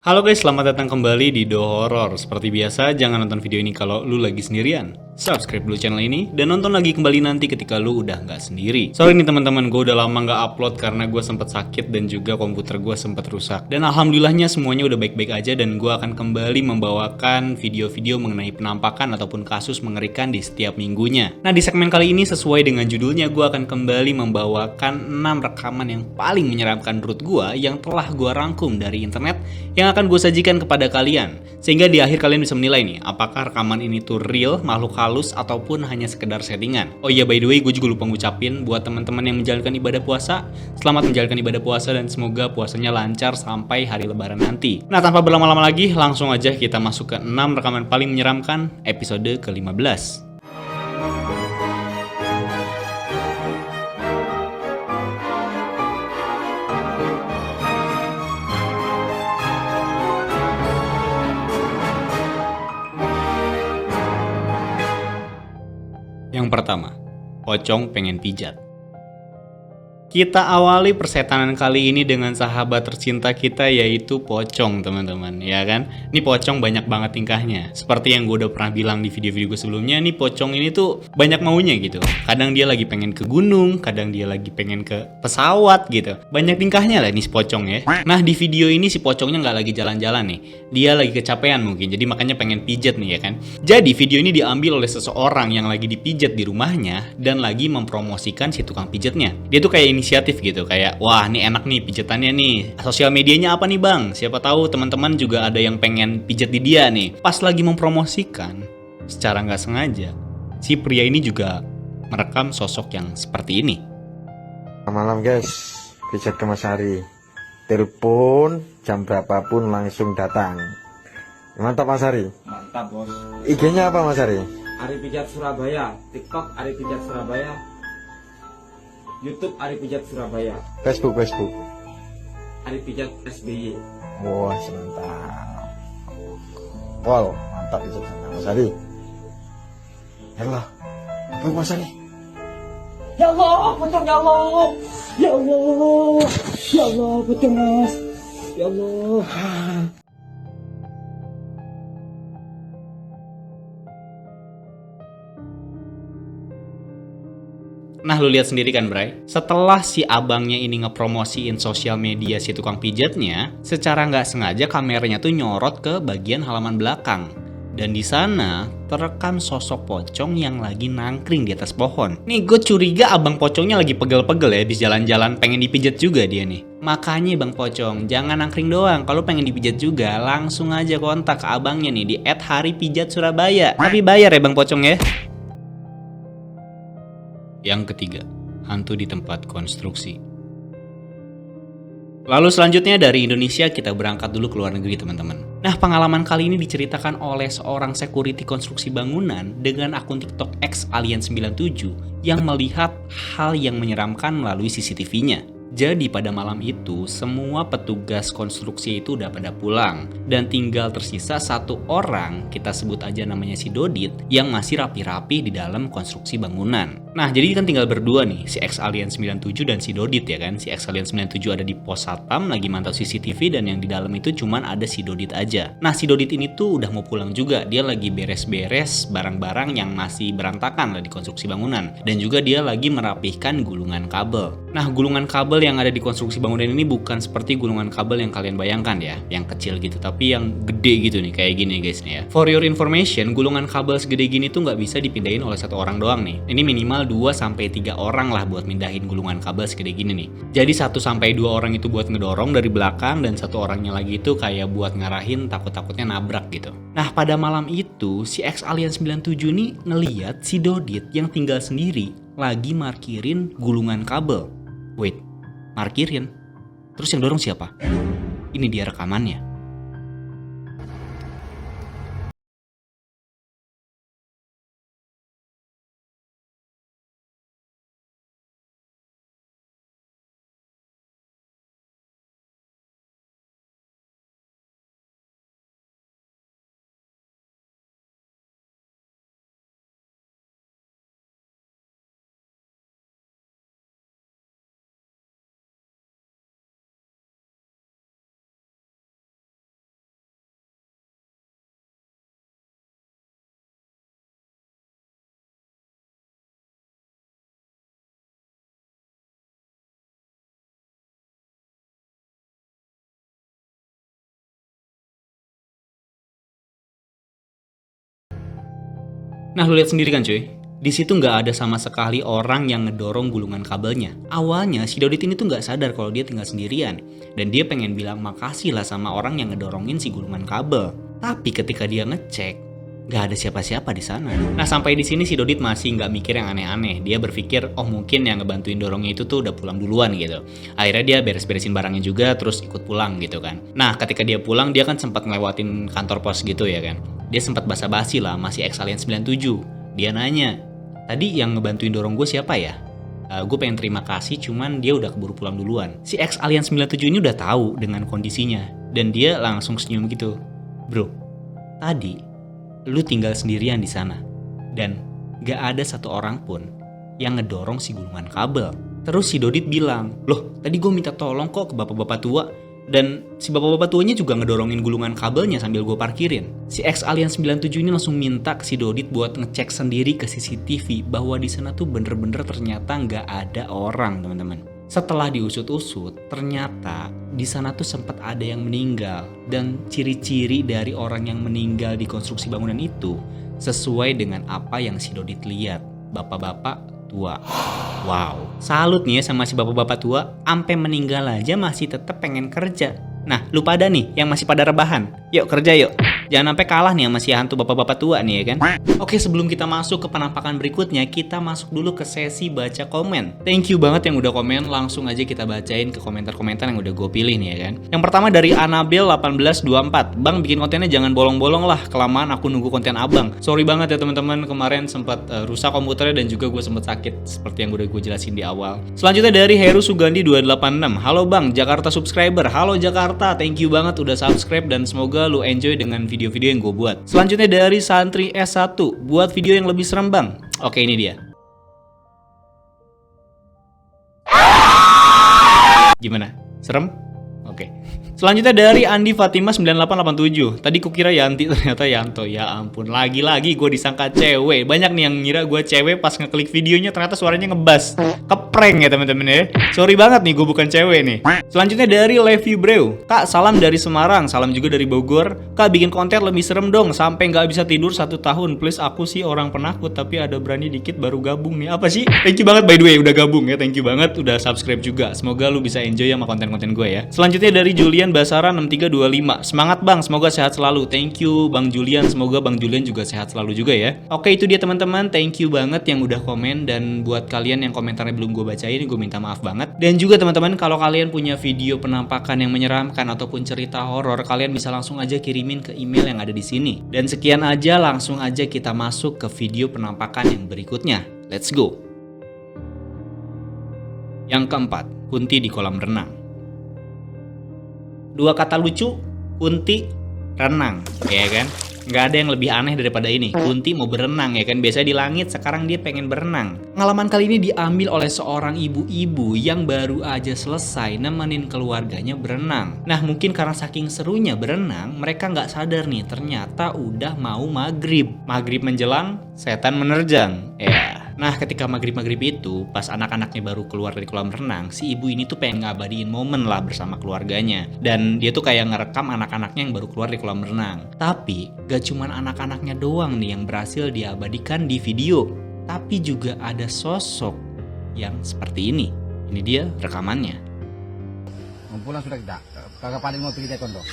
Halo guys, selamat datang kembali di Do Horror. Seperti biasa, jangan nonton video ini kalau lu lagi sendirian. Subscribe dulu channel ini dan nonton lagi kembali nanti ketika lu udah nggak sendiri. Sorry nih teman-teman, gue udah lama nggak upload karena gue sempet sakit dan juga komputer gue sempet rusak. Dan alhamdulillahnya semuanya udah baik-baik aja dan gue akan kembali membawakan video-video mengenai penampakan ataupun kasus mengerikan di setiap minggunya. Nah di segmen kali ini sesuai dengan judulnya, gue akan kembali membawakan 6 rekaman yang paling menyeramkan menurut gue yang telah gue rangkum dari internet yang akan gue sajikan kepada kalian. Sehingga di akhir kalian bisa menilai nih, apakah rekaman ini tuh real, makhluk halus, ataupun hanya sekedar settingan. Oh iya, by the way, gue juga lupa ngucapin buat teman-teman yang menjalankan ibadah puasa, selamat menjalankan ibadah puasa dan semoga puasanya lancar sampai hari lebaran nanti. Nah, tanpa berlama-lama lagi, langsung aja kita masuk ke 6 rekaman paling menyeramkan episode ke-15. Yang pertama, pocong pengen pijat. Kita awali persetanan kali ini dengan sahabat tercinta kita yaitu pocong, teman-teman, ya kan? Ini pocong banyak banget tingkahnya. Seperti yang gue udah pernah bilang di video-video gue sebelumnya, nih pocong ini tuh banyak maunya gitu. Kadang dia lagi pengen ke gunung, kadang dia lagi pengen ke pesawat gitu. Banyak tingkahnya lah nih si pocong ya. Nah di video ini si pocongnya nggak lagi jalan-jalan nih. Dia lagi kecapean mungkin, jadi makanya pengen pijet nih ya kan. Jadi video ini diambil oleh seseorang yang lagi dipijat di rumahnya dan lagi mempromosikan si tukang pijetnya. Dia tuh kayak inisiatif gitu, kayak wah ini enak nih pijatannya nih, sosial medianya apa nih bang, siapa tahu teman-teman juga ada yang pengen pijat di dia nih. Pas lagi mempromosikan, secara nggak sengaja si pria ini juga merekam sosok yang seperti ini. Malam guys, pijat ke Mas Ari. Telepon jam berapapun langsung datang. Mantap Mas Ari. Mantap bos. IG-nya apa Mas Ari? Ari Pijat Surabaya, TikTok Ari Pijat Surabaya, YouTube Ari Pijat Surabaya, Facebook Ari Pijat SBY. Wah mantap. Wow mantap itu Mas Ari. Halo, apa Mas Ari? Ya Allah, pocong ya Allah. Ya Allah. Ya Allah, pocong mas. Ya Allah. Nah lu lihat sendiri kan Bray, setelah si abangnya ini ngepromosiin sosial media si tukang pijatnya, secara nggak sengaja kameranya tuh nyorot ke bagian halaman belakang. Dan di sana terekam sosok pocong yang lagi nangkring di atas pohon. Nih gue curiga abang pocongnya lagi pegel-pegel ya, habis jalan-jalan pengen dipijat juga dia nih. Makanya bang pocong, jangan nangkring doang, kalau pengen dipijat juga langsung aja kontak ke abangnya nih di @haripijatsurabaya. Tapi bayar ya bang pocong ya. Yang ketiga, hantu di tempat konstruksi. Lalu selanjutnya dari Indonesia kita berangkat dulu ke luar negeri teman-teman. Nah pengalaman kali ini diceritakan oleh seorang security konstruksi bangunan dengan akun TikTok xalien97 yang melihat hal yang menyeramkan melalui CCTV-nya. Jadi pada malam itu semua petugas konstruksi itu udah pada pulang dan tinggal tersisa satu orang, kita sebut aja namanya si Dodit, yang masih rapi-rapi di dalam konstruksi bangunan. Nah jadi kan tinggal berdua nih, si xalien97 dan si Dodit ya kan. Si xalien97 ada di pos satpam lagi mantau CCTV dan yang di dalam itu cuman ada si Dodit aja. Nah si Dodit ini tuh udah mau pulang juga, dia lagi beres-beres barang-barang yang masih berantakan lah di konstruksi bangunan. Dan juga dia lagi merapihkan gulungan kabel. Nah gulungan kabel yang ada di konstruksi bangunan ini bukan seperti gulungan kabel yang kalian bayangkan ya, yang kecil gitu, tapi yang gede gitu nih, kayak gini guys nih ya. For your information, gulungan kabel segede gini tuh nggak bisa dipindahin oleh satu orang doang nih. Ini minimal 2-3 orang lah buat mindahin gulungan kabel segede gini nih. Jadi 1-2 orang itu buat ngedorong dari belakang dan satu orangnya lagi itu kayak buat ngarahin, takut-takutnya nabrak gitu. Nah pada malam itu si xalien97 nih ngeliat si Dodit yang tinggal sendiri lagi markirin gulungan kabel. Wait, markirin? Terus yang dorong siapa? Ini dia rekamannya. Nah, lu lihat sendiri kan cuy, di situ nggak ada sama sekali orang yang ngedorong gulungan kabelnya. Awalnya si Dodit ini tuh nggak sadar kalau dia tinggal sendirian, dan dia pengen bilang makasih lah sama orang yang ngedorongin si gulungan kabel. Tapi ketika dia ngecek, nggak ada siapa-siapa di sana. Nah, sampai di sini si Dodit masih nggak mikir yang aneh-aneh. Dia berpikir, oh mungkin yang ngebantuin dorongnya itu tuh udah pulang duluan gitu. Akhirnya dia beres-beresin barangnya juga, terus ikut pulang gitu kan. Nah, ketika dia pulang, dia kan sempat ngelewatin kantor pos gitu ya kan. Dia sempat basa-basi lah, masih Ex-Alien 97. Dia nanya, tadi yang ngebantuin dorong gue siapa ya? Gue pengen terima kasih, cuman dia udah keburu pulang duluan. Si Ex-Alien 97 ini udah tahu dengan kondisinya, dan dia langsung senyum gitu. Bro, tadi lu tinggal sendirian di sana, dan gak ada satu orang pun yang ngedorong si gulungan kabel. Terus si Dodit bilang, loh tadi gue minta tolong kok ke bapak-bapak tua, dan si bapak-bapak tuanya juga ngedorongin gulungan kabelnya sambil gue parkirin. Si Ex-Alien 97 ini langsung minta ke si Dodit buat ngecek sendiri ke CCTV bahwa di sana tuh bener-bener ternyata gak ada orang, teman-teman. Setelah diusut-usut, ternyata di sana tuh sempat ada yang meninggal, dan ciri-ciri dari orang yang meninggal di konstruksi bangunan itu sesuai dengan apa yang si Dodit lihat. Bapak-bapak tua. Wow, salut nih ya sama si bapak-bapak tua, ampe meninggal aja masih tetap pengen kerja. Nah, lu pada nih yang masih pada rebahan, yuk kerja yuk. Jangan sampai kalah nih sama si hantu bapak-bapak tua nih ya kan. Oke, sebelum kita masuk ke penampakan berikutnya, kita masuk dulu ke sesi baca komen. Thank you banget yang udah komen, langsung aja kita bacain ke komentar-komentar yang udah gue pilih nih ya kan. Yang pertama dari Anabel 1824. Bang, bikin kontennya jangan bolong-bolong lah, kelamaan aku nunggu konten abang. Sorry banget ya teman-teman, kemarin sempat rusak komputernya dan juga gue sempat sakit seperti yang udah gue jelasin di awal. Selanjutnya dari Heru Sugandi 286. Halo Bang, Jakarta subscriber. Halo Jakarta, thank you banget udah subscribe dan semoga lu enjoy dengan video-video yang gue buat. Selanjutnya dari Santri S1, buat video yang lebih serem Bang. Oke, ini dia. Gimana? Serem? Oke. Selanjutnya dari Andi Fatima 9887. Tadi kukira Yanti, ternyata Yanto. Ya ampun, lagi-lagi gue disangka cewek. Banyak nih yang ngira gue cewek pas ngeklik videonya, ternyata suaranya ngebas. Keprank ya teman-teman ya. Sorry banget nih, gue bukan cewek nih. Selanjutnya dari Levi Breu. Kak, salam dari Semarang, salam juga dari Bogor. Kak, bikin konten lebih serem dong, sampai nggak bisa tidur 1 tahun. Please, aku sih orang penakut, tapi ada berani dikit baru gabung nih. Apa sih? Thank you banget by the way udah gabung ya. Thank you banget udah subscribe juga. Semoga lu bisa enjoy sama konten-konten gue ya. Selanjutnya dari Julian Basara 6325. Semangat Bang, semoga sehat selalu. Thank you Bang Julian, semoga Bang Julian juga sehat selalu juga ya. Oke, itu dia teman-teman. Thank you banget yang udah komen, dan buat kalian yang komentarnya belum gue bacain, gue minta maaf banget. Dan juga teman-teman, kalau kalian punya video penampakan yang menyeramkan ataupun cerita horor, kalian bisa langsung aja kirimin ke email yang ada di sini. Dan sekian aja, langsung aja kita masuk ke video penampakan yang berikutnya. Let's go. Yang keempat, Kunti di kolam renang. Dua kata lucu, Kunti, renang, ya kan? Nggak ada yang lebih aneh daripada ini. Kunti mau berenang ya kan, biasa di langit, sekarang dia pengen berenang. Pengalaman kali ini diambil oleh seorang ibu-ibu yang baru aja selesai nemenin keluarganya berenang. Nah, mungkin karena saking serunya berenang, mereka nggak sadar nih, ternyata udah mau maghrib. Maghrib menjelang, setan menerjang. Ya. Nah, ketika maghrib-maghrib itu, pas anak-anaknya baru keluar dari kolam renang, si ibu ini tuh pengen ngabadiin momen lah bersama keluarganya. Dan dia tuh kayak ngerekam anak-anaknya yang baru keluar dari kolam renang. Tapi, gak cuman anak-anaknya doang nih yang berhasil diabadikan di video, tapi juga ada sosok yang seperti ini. Ini dia rekamannya. Mau pulang sudah kita? Kagak paling mau pergi taekwondo?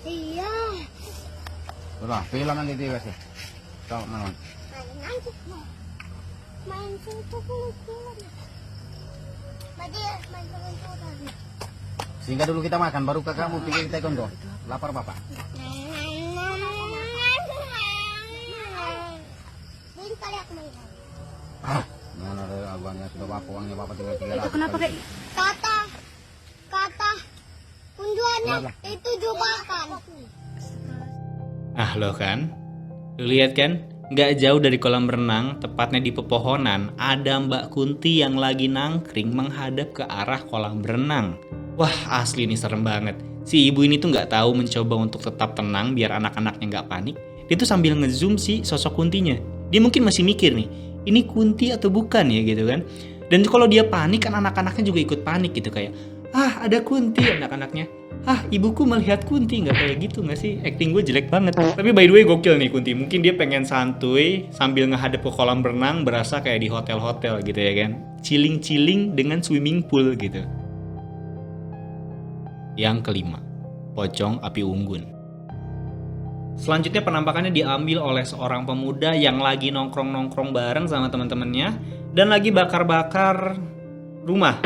Iya. Udah, film nanti dia sih. Kau mana? Nanti main sentuh-sentuhan. Berarti main sentuhan. Sehingga dulu kita makan, baru kamu pergi taekwondo. Lapar bapak. Ini kali aku main. Mana ada abangnya sudah bapak, uangnya bapak tinggal. Itu kenapa dek? Kata kunjuannya itu jebakan. Ah, lo kan? Lu lihat kan? Nggak jauh dari kolam renang, tepatnya di pepohonan, ada Mbak Kunti yang lagi nangkring menghadap ke arah kolam berenang. Wah, asli ini serem banget. Si ibu ini tuh nggak tahu mencoba untuk tetap tenang biar anak-anaknya nggak panik. Dia tuh sambil ngezoom si sosok Kuntinya. Dia mungkin masih mikir nih, ini Kunti atau bukan ya gitu kan. Dan kalau dia panik kan anak-anaknya juga ikut panik gitu, kayak ah ada Kunti anak-anaknya. Ah, ibuku melihat Kunti. Nggak kayak gitu nggak sih? Acting gue jelek banget. Tapi by the way gokil nih Kunti. Mungkin dia pengen santuy sambil ngehadap ke kolam renang, berasa kayak di hotel-hotel gitu ya kan. Chilling-chilling dengan swimming pool gitu. Yang kelima, pocong api unggun. Selanjutnya penampakannya diambil oleh seorang pemuda yang lagi nongkrong-nongkrong bareng sama teman-temannya dan lagi bakar-bakar rumah.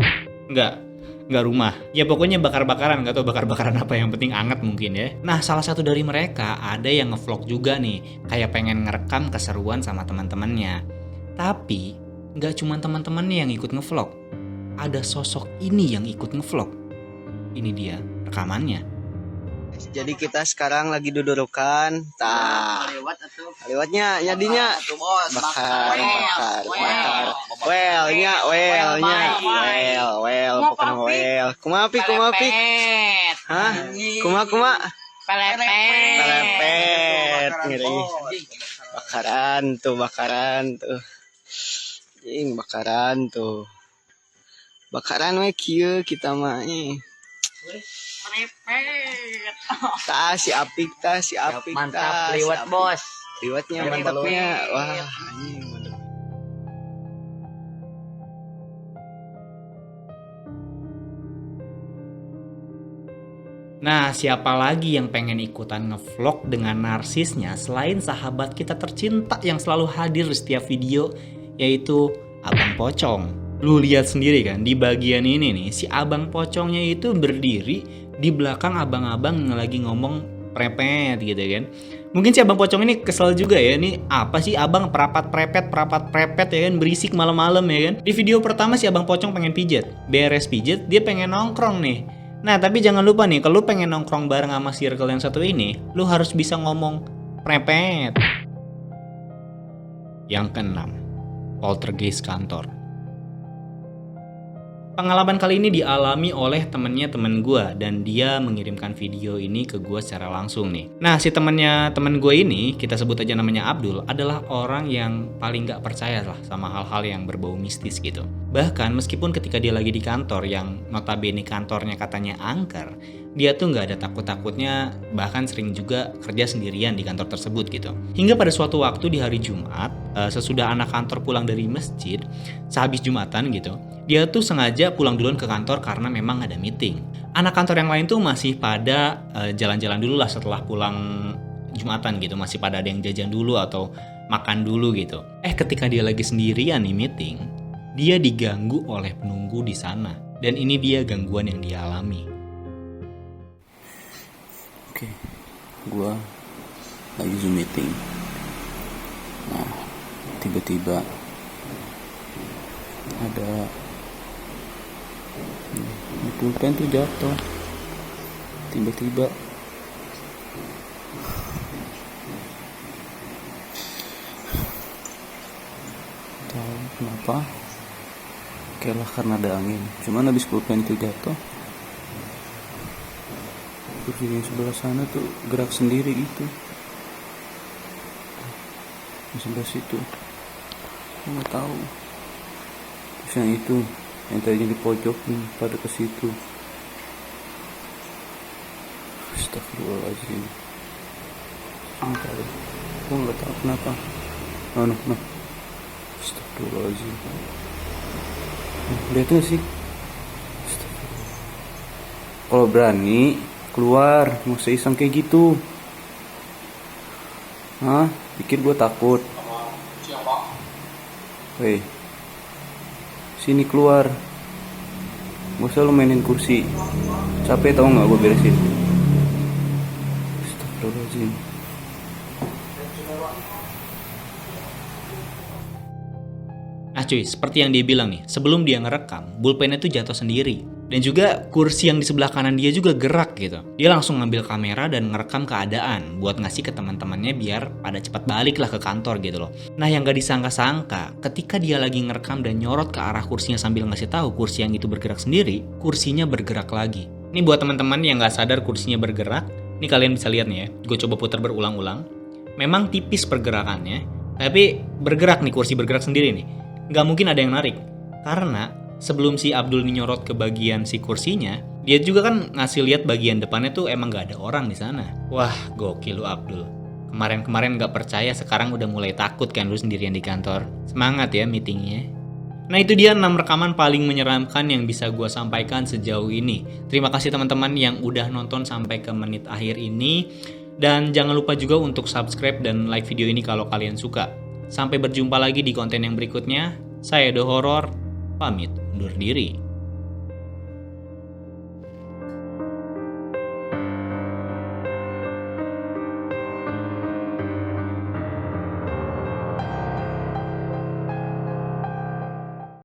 Enggak rumah. Ya pokoknya bakar-bakaran, nggak tahu bakar-bakaran apa, yang penting anget mungkin ya. Nah, salah satu dari mereka ada yang ngevlog juga nih, kayak pengen ngerekam keseruan sama teman-temannya. Tapi nggak cuma teman-temannya yang ikut ngevlog. Ada sosok ini yang ikut ngevlog. Ini dia rekamannya. Jadi kita sekarang lagi dudurukan, lewatnya jadinya bakar, welnya, pokoknya wel, kumapi, hah, kuma, pelepet, ngeri, bakaran tuh, bakaran we kieu kita mah si apik Mantap liwat bos. liwatnya mantapnya wah anjing. Nah, siapa lagi yang pengen ikutan ngevlog dengan narsisnya selain sahabat kita tercinta yang selalu hadir di setiap video, yaitu Abang Pocong. Lu lihat sendiri kan, di bagian ini nih, si Abang Pocongnya itu berdiri di belakang abang-abang yang lagi ngomong prepet gitu kan. Mungkin si Abang Pocong ini kesel juga ya, ini apa sih abang perapat prepet ya kan, berisik malam-malam ya kan. Di video pertama si Abang Pocong pengen pijet, beres pijet dia pengen nongkrong nih. Nah tapi jangan lupa nih, kalau lu pengen nongkrong bareng sama circle yang satu ini, lu harus bisa ngomong prepet. Yang keenam, poltergeist kantor. Pengalaman kali ini dialami oleh temen gue dan dia mengirimkan video ini ke gue secara langsung nih. Nah si temen gue ini, kita sebut aja namanya Abdul, adalah orang yang paling gak percaya lah sama hal-hal yang berbau mistis gitu. Bahkan meskipun ketika dia lagi di kantor yang notabene kantornya katanya angker, dia tuh gak ada takut-takutnya, bahkan sering juga kerja sendirian di kantor tersebut gitu. Hingga pada suatu waktu di hari Jumat, sesudah anak kantor pulang dari masjid, sehabis Jumatan gitu, dia tuh sengaja pulang duluan ke kantor karena memang ada meeting. Anak kantor yang lain tuh masih pada jalan-jalan dulu lah setelah pulang Jumatan gitu, masih pada ada yang jajan dulu atau makan dulu gitu. Ketika dia lagi sendirian nih meeting, dia diganggu oleh penunggu di sana. Dan ini dia gangguan yang dia alami. Oke, gua lagi Zoom meeting. Nah, tiba-tiba ada pulpen tuh jatuh. Tiba-tiba tahu kenapa? Kayaklah karena ada angin. Cuman habis pulpen itu jatuh, kursi yang sebelah sana tuh gerak sendiri gitu. Di sebelah situ aku nggak tahu. Terus yang itu yang tadinya di pojok nih pada ke situ. Astagfirullahaladzim. Sebentar ya, aku nggak tahu kenapa. Nah. Astagfirullahaladzim. Lihat gak sih? Kalau berani keluar, nggak usah iseng kayak gitu. Hah? Pikir gue takut? Hei, sini keluar. Gak usah lu mainin kursi. Capek tau gak gue beresin? Astagfirullahaladzim. Nah cuy, seperti yang dia bilang nih, sebelum dia ngerekam, pulpennya tuh jatuh sendiri. Dan juga kursi yang di sebelah kanan dia juga gerak gitu. Dia langsung ngambil kamera dan ngerekam keadaan buat ngasih ke teman-temannya biar pada cepat balik lah ke kantor gitu loh. Nah yang gak disangka-sangka, ketika dia lagi ngerekam dan nyorot ke arah kursinya sambil ngasih tahu kursi yang itu bergerak sendiri, kursinya bergerak lagi. Ini buat teman-teman yang gak sadar kursinya bergerak, ini kalian bisa lihat nih ya, gue coba putar berulang-ulang. Memang tipis pergerakannya, tapi bergerak nih, kursi bergerak sendiri nih. Nggak mungkin ada yang narik, karena Sebelum si Abdul nyorot ke bagian si kursinya, dia juga kan ngasih lihat bagian depannya tuh emang gak ada orang di sana. Wah, gokil lu Abdul. Kemarin-kemarin gak percaya, sekarang udah mulai takut kan lu sendirian di kantor. Semangat ya meetingnya. Nah itu dia 6 rekaman paling menyeramkan yang bisa gue sampaikan sejauh ini. Terima kasih teman-teman yang udah nonton sampai ke menit akhir ini. Dan jangan lupa juga untuk subscribe dan like video ini kalau kalian suka. Sampai berjumpa lagi di konten yang berikutnya. Saya The Horror, pamit undur diri.